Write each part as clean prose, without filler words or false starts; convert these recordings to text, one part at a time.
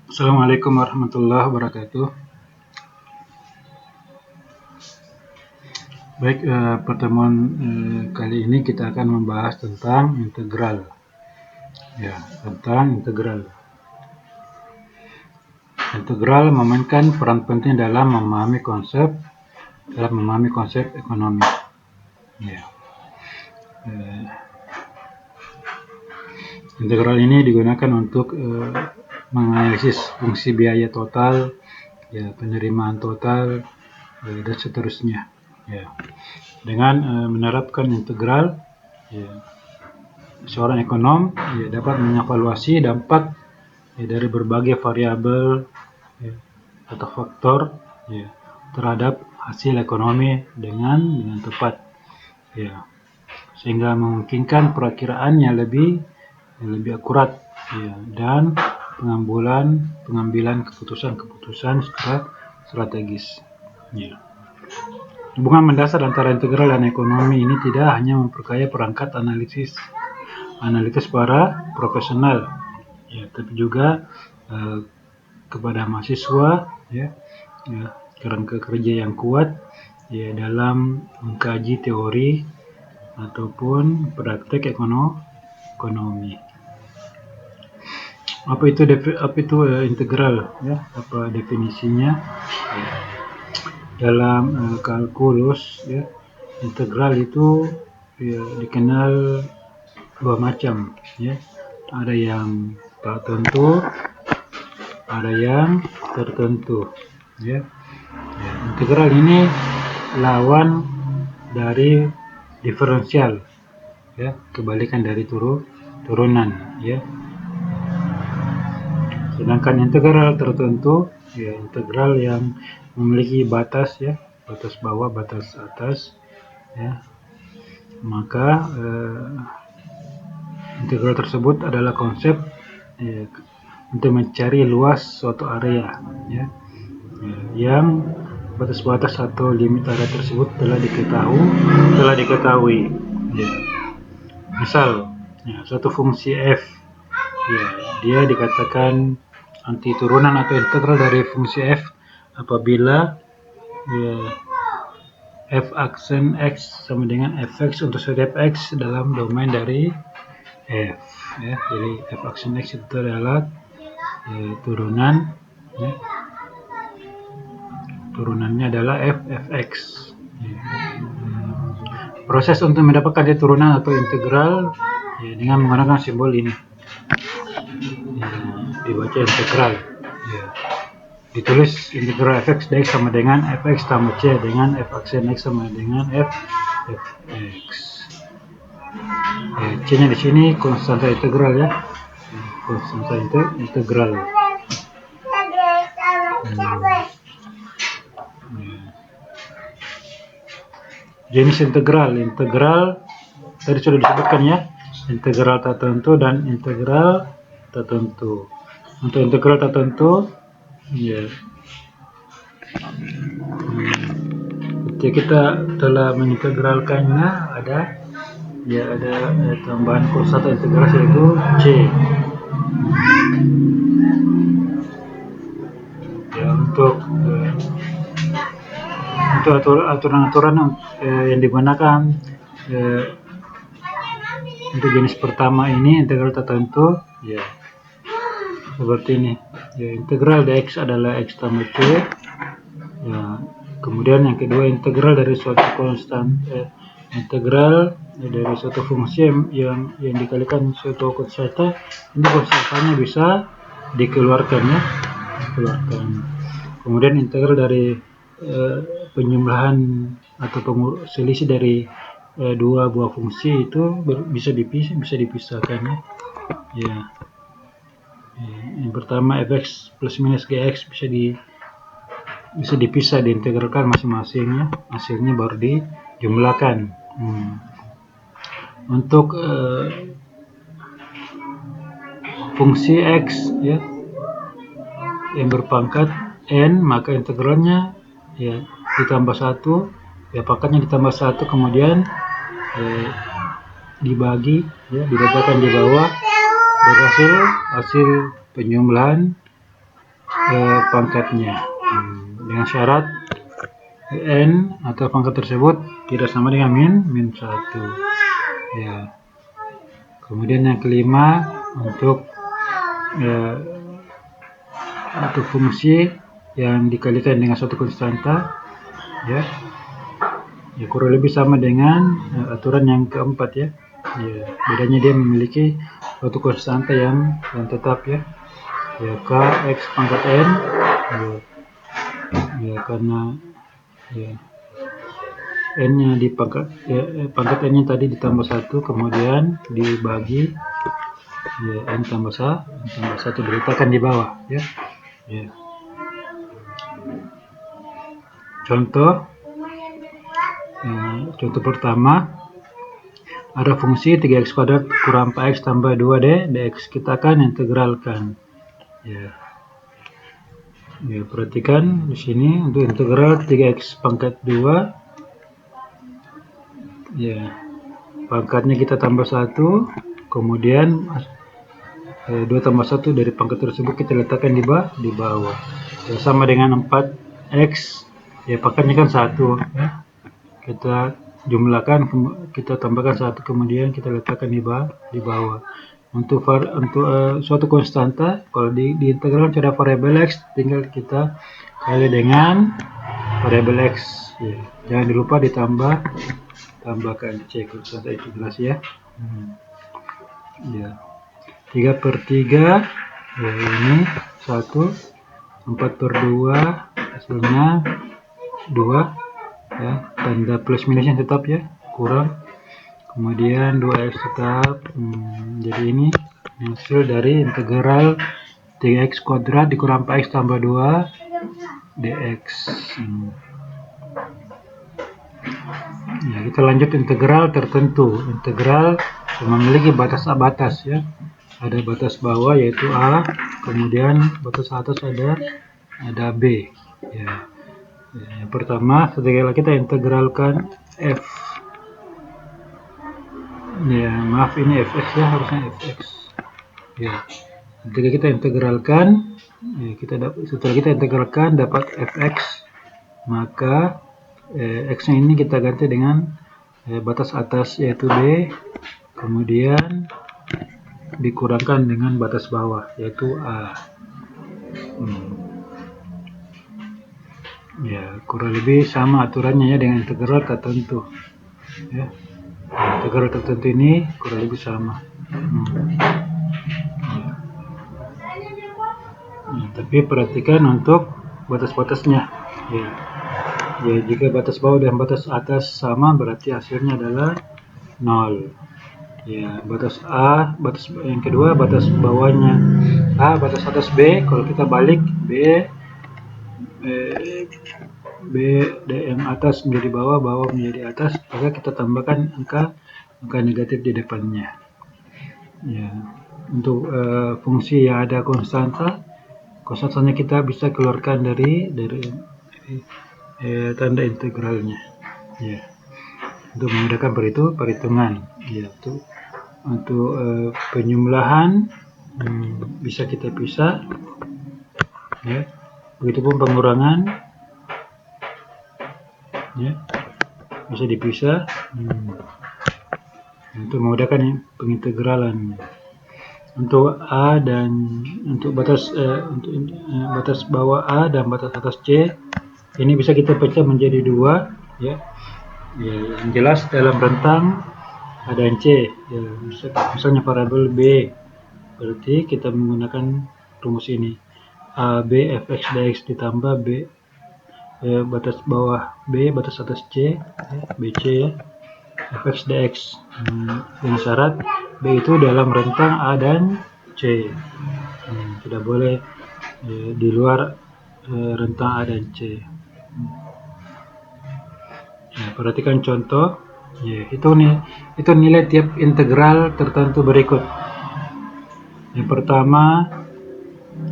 Assalamualaikum warahmatullahi wabarakatuh. Baik, pertemuan kali ini kita akan membahas tentang integral. Ya, tentang integral. Integral memainkan peran penting dalam memahami konsep ekonomi. Ya. Integral ini digunakan untuk menganalisis fungsi biaya total, ya, penerimaan total, dan seterusnya. Ya. Dengan menerapkan integral, ya, seorang ekonom dapat mengevaluasi dampak dari berbagai variabel atau faktor terhadap hasil ekonomi dengan tepat, sehingga memungkinkan perakiraan yang lebih akurat, dan pengambilan keputusan strategis. Hubungan mendasar antara integral dan ekonomi ini tidak hanya memperkaya perangkat analitis para profesional, tapi juga kepada mahasiswa, kerangka kerja yang kuat dalam mengkaji teori ataupun praktek ekonomi. Apa itu integral? Apa definisinya? Dalam kalkulus, integral itu dikenal dua macam, ada yang tak tentu, ada yang tertentu. Integral ini lawan dari diferensial, kebalikan dari turunan, Sedangkan integral tertentu, integral yang memiliki batas, batas bawah, batas atas, maka integral tersebut adalah konsep untuk mencari luas suatu area, yang batas-batas atau limit area tersebut telah diketahui. Misal, suatu fungsi f, dia dikatakan anti turunan atau integral dari fungsi f apabila f aksen x sama dengan fx untuk setiap x dalam domain dari f. Jadi f aksen x itu adalah turunan, turunannya adalah fx. Proses untuk mendapatkan turunan atau integral dengan menggunakan simbol ini, dibaca integral, ditulis integral fx dx sama dengan fx tambah c dengan f aksen x sama dengan fx. C nya di sini konstanta integral, konstanta integral. Jenis integral tadi sudah disebutkan, integral tertentu dan integral tertentu. Untuk integral tertentu, ketika kita telah mengintegralkannya, ada tambahan konstanta integrasi yaitu c. Untuk aturan-aturan yang digunakan untuk jenis pertama ini, integral tertentu, seperti ini. Integral dx adalah x tambah c. Kemudian yang kedua, integral dari suatu integral dari suatu fungsi yang dikalikan suatu konstanta, ini konstantanya bisa dikeluarkan, Kemudian integral dari penjumlahan atau selisih dari dua buah fungsi itu bisa dipisahkan, Yang pertama fx plus minus gx bisa dipisah, diintegralkan masing-masing, hasilnya baru dijumlahkan. Untuk fungsi x yang berpangkat n, maka integralnya ditambah 1, pangkatnya ditambah 1, kemudian dibagi, diletakkan di bawah, berhasil penjumlahan pangkatnya dengan syarat n atau pangkat tersebut tidak sama dengan min 1 ya. Kemudian yang kelima, untuk fungsi yang dikalikan dengan suatu konstanta ya kurang lebih sama dengan aturan yang keempat ya. Bedanya dia memiliki suatu konstanta yang tetap ya k x pangkat n karena n nya di pangkat n nya tadi ditambah 1 kemudian dibagi n tambah 1 diletakkan di bawah ya. Contoh pertama, ada fungsi 3x kuadrat kurang 4x tambah 2d dx. Kita akan integralkan ya. Perhatikan di sini untuk integral 3x pangkat 2 ya, pangkatnya kita tambah 1, kemudian 2 tambah 1 dari pangkat tersebut kita letakkan di bawah ya, sama dengan 4x ya, pangkatnya kan 1 ya. Kita jumlahkan, kita tambahkan 1, kemudian kita letakkan di bawah. Untuk suatu konstanta, kalau diintegralkan pada variabel x, tinggal kita kali dengan variabel x ya. Jangan lupa tambahkan c konstanta integrasi ya. 3/3 ya, ini 1, 4/2 hasilnya 2 ya, tanda plus minusnya tetap ya, kurang, kemudian 2x tetap. Jadi ini hasil dari integral 3x kuadrat dikurang 4x tambah 2 dx. Ya, kita lanjut integral tertentu. Integral memiliki batas-batas ya. Ada batas bawah yaitu a, kemudian batas atas ada b ya. Yang pertama, ketika kita integralkan f ya, maaf ini fx ya, harusnya fx ya. Ketika kita integralkan ya, setelah kita integralkan dapat fx, maka x nya ini kita ganti dengan batas atas yaitu b, kemudian dikurangkan dengan batas bawah yaitu a. Ya, kurang lebih sama aturannya ya dengan integral tertentu ya. Integral tertentu ini kurang lebih sama tapi perhatikan untuk batas-batasnya ya. Jika batas bawah dan batas atas sama, berarti hasilnya adalah 0 ya. Batas a, batas yang kedua, batas bawahnya a, batas atas b, kalau kita balik b yang atas menjadi bawah, bawah menjadi atas, maka kita tambahkan angka negatif di depannya ya. Untuk fungsi yang ada konstantanya kita bisa keluarkan dari tanda integralnya ya, untuk memudahkan perhitungan ya. Untuk penjumlahan bisa kita pisah ya, begitupun pengurangan ya, bisa dipisah untuk memudahkan pengintegralan. Untuk a dan untuk batas bawah a dan batas atas c ini bisa kita pecah menjadi 2 ya. Yang jelas dalam rentang a dan c ya, misalnya variabel b, berarti kita menggunakan rumus ini, a b fx dx ditambah b batas bawah b batas atas c ya, bc ya, fx dx dengan syarat b itu dalam rentang a dan c, tidak boleh di luar rentang a dan c. Nah, perhatikan contoh ya, itu nilai tiap integral tertentu berikut. Yang pertama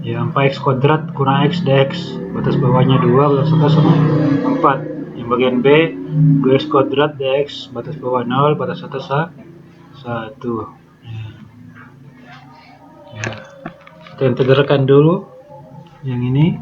ya, 4x kuadrat kurang x dx, batas bawahnya 2, batas atas 4. Yang bagian b, 2x kuadrat dx, batas bawah 0, batas atas 1 ya. kita integralkan dulu yang ini.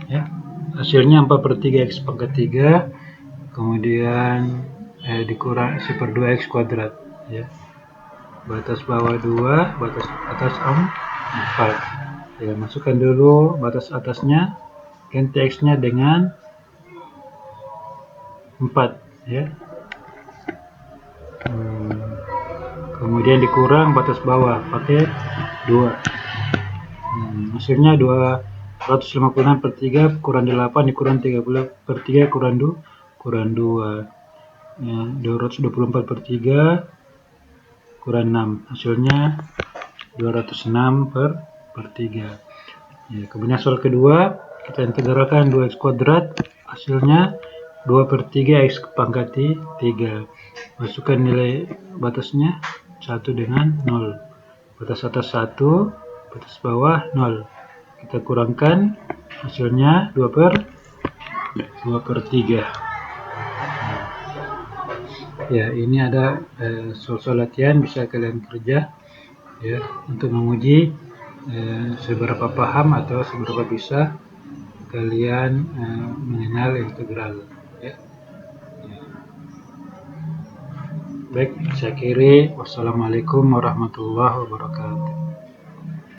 Ya, hasilnya 4/3 x pangkat 3, kemudian dikurang 1/2 x kuadrat, ya. Batas bawah 2, batas atas 4. Ya, masukkan dulu batas atasnya, ganti x-nya dengan 4, ya. Kemudian dikurang batas bawah pakai 2. Hasilnya 256/3 kurang 8 dikurang 30/3 kurang 2. Ya, 224/3 kurang 6. Hasilnya 206/3. Ya, kemudian soal kedua, kita integralkan 2x kuadrat, hasilnya 2/3 x pangkat 3. Masukkan nilai batasnya 1 dengan 0. Batas atas 1, batas bawah 0. Kita kurangkan, hasilnya 2/3. Ya, ini ada soal-soal latihan bisa kalian kerja, ya, untuk menguji seberapa paham atau seberapa bisa kalian mengenal integral, ya. Baik, saya akhiri. Wassalamualaikum warahmatullahi wabarakatuh.